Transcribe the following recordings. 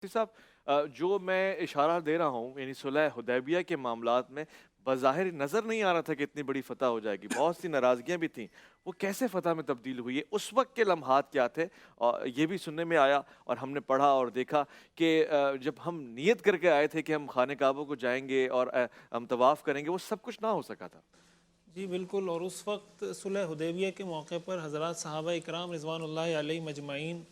صاحب जो मैं इशारा दे रहा हूँ यानी सुलह हुदैबिया के मामलात में बज़ाहिर नज़र नहीं आ रहा था कि इतनी बड़ी फ़तह हो जाएगी। बहुत सी नाराज़गियाँ भी थीं। वो कैसे फ़तह में तब्दील हुई है? उस वक़्त के लम्हात क्या थे? ये भी सुनने में आया और हमने पढ़ा और देखा कि जब हम नियत करके आए थे कि हम खाने काबा को जाएँगे और हम तवाफ़ करेंगे, वो सब कुछ ना हो सका था। जी बिल्कुल। और उस वक्त सुलह हुदैबिया के मौके पर हज़रात सहाबा इकराम रिज़वानुल्लाहि अलैहिम अजमईन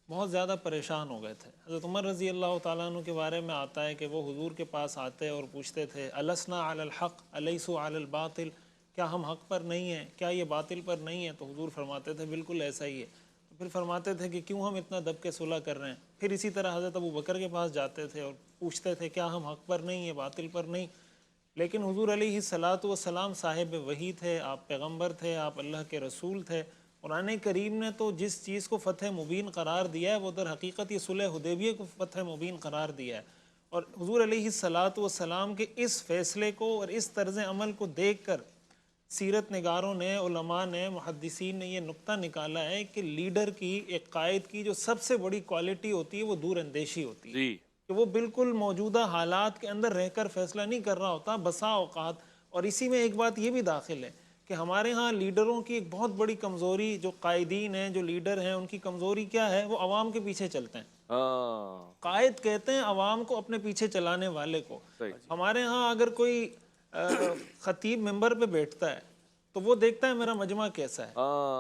बहुत ज़्यादा परेशान हो गए थे। हज़रत उमर रज़ी अल्लाह तआला अन्हु के बारे में आता है कि वो हुजूर के पास आते और पूछते थे, अलसना अलल हक़ अलैसु अलल बातिल, क्या हम हक़ पर नहीं हैं, क्या ये बातिल पर नहीं है? तो हुजूर फरमाते थे बिल्कुल ऐसा ही है। तो फिर फरमाते थे कि क्यों हम इतना दब के सुलह कर रहे हैं। फिर इसी तरह हज़रत अबू बकर के पास जाते थे और पूछते थे क्या हम हक़ पर नहीं है, बातिल पर नहीं। लेकिन हुजूर अलैहिस्सलातु वस्सलाम साहिब वही थे, आप पैगंबर थे, आप अल्लाह के रसूल थे। कुरान करीम ने तो जिस चीज़ को फ़तह मुबीन करार दिया है वो दर हकीकत ये सुलह हुदैबिया को फ़तह मुबीन करार दिया है। और हुजूर अलैहिस्सलातु वस्सलाम के इस फ़ैसले को और इस तर्ज़ अमल को देख कर सीरत निगारों ने, उलमा ने, मुहद्दिसीन ने ये नुक्ता निकाला है कि लीडर की, एक कायद की जो सबसे बड़ी क्वालिटी होती है वो दूर अंदेशी होती है, जी। कि वो बिल्कुल मौजूदा हालात के अंदर रहकर फैसला नहीं कर रहा होता बसा औकात। और इसी में एक बात ये भी दाखिल है कि हमारे यहाँ लीडरों की एक बहुत बड़ी कमज़ोरी, जो कायदीन हैं, जो लीडर हैं, उनकी कमज़ोरी क्या है? वो आवाम के पीछे चलते हैं। हाँ, कायद कहते हैं आवाम को, अपने पीछे चलाने वाले को। सही। हमारे यहाँ अगर कोई खतीब मिंबर पे बैठता है तो वो देखता है मेरा मजमा कैसा है,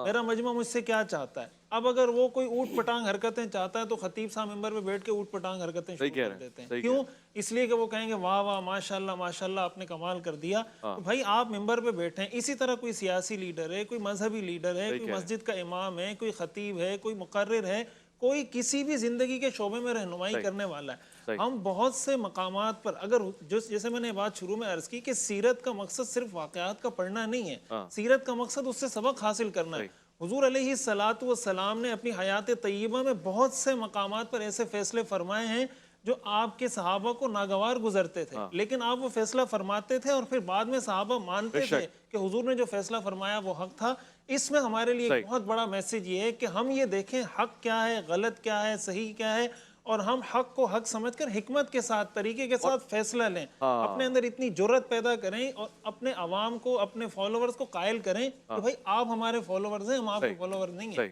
मेरा हाँ, मजमा मुझसे क्या चाहता है। अब अगर वो कोई ऊट पटांग हरकतें चाहता है तो खतीब साहब मिंबर पे बैठ के ऊट पटांग हरकतें सही शुरू कह कर रहे हैं, देते हैं। सही कह रहे क्यों? हैं। इसलिए कि वो कहेंगे वाह वाह माशाल्लाह माशाल्लाह आपने कमाल कर दिया। तो हाँ, भाई आप मिंबर पे बैठे हैं। इसी तरह कोई सियासी लीडर है, कोई मजहबी लीडर है, सही कोई कह रहे हैं। मस्जिद का इमाम है, कोई खतीब है, कोई मुकर्रिर है, कोई किसी भी जिंदगी के शोबे में रहनुमाई सही, करने वाला है। सही। हम बहुत से मकामात पर अगर जो जैसे मैंने बात शुरू में अर्ज की कि सीरत का मकसद सिर्फ वाकयात का पढ़ना नहीं है, हाँ, सीरत का मकसद उससे सबक हासिल करना है। सही। हुजूर अलैहिस्सलातु वस्सलाम ने अपनी हयात तय्यबा में बहुत से मकामात पर ऐसे फैसले फरमाए हैं जो आपके सहाबा को नागवार गुजरते थे, हाँ, लेकिन आप वो फैसला फरमाते थे और फिर बाद में सहाबा मानते थे बेशक, कि हुजूर ने जो फैसला फरमाया वो हक था। इसमें हमारे लिए एक सही। बहुत बड़ा मैसेज ये है कि हम ये देखें हक क्या है, गलत क्या है, सही क्या है, और हम हक को हक समझकर हिकमत के साथ, तरीके के और साथ फैसला लें। अपने हाँ, अंदर इतनी जुर्रत पैदा करें और अपने अवाम को, अपने फॉलोवर्स को कायल करें कि हाँ, भाई आप हमारे फॉलोवर्स हैं, हम आपके सही, फॉलोवर नहीं हैं। सही।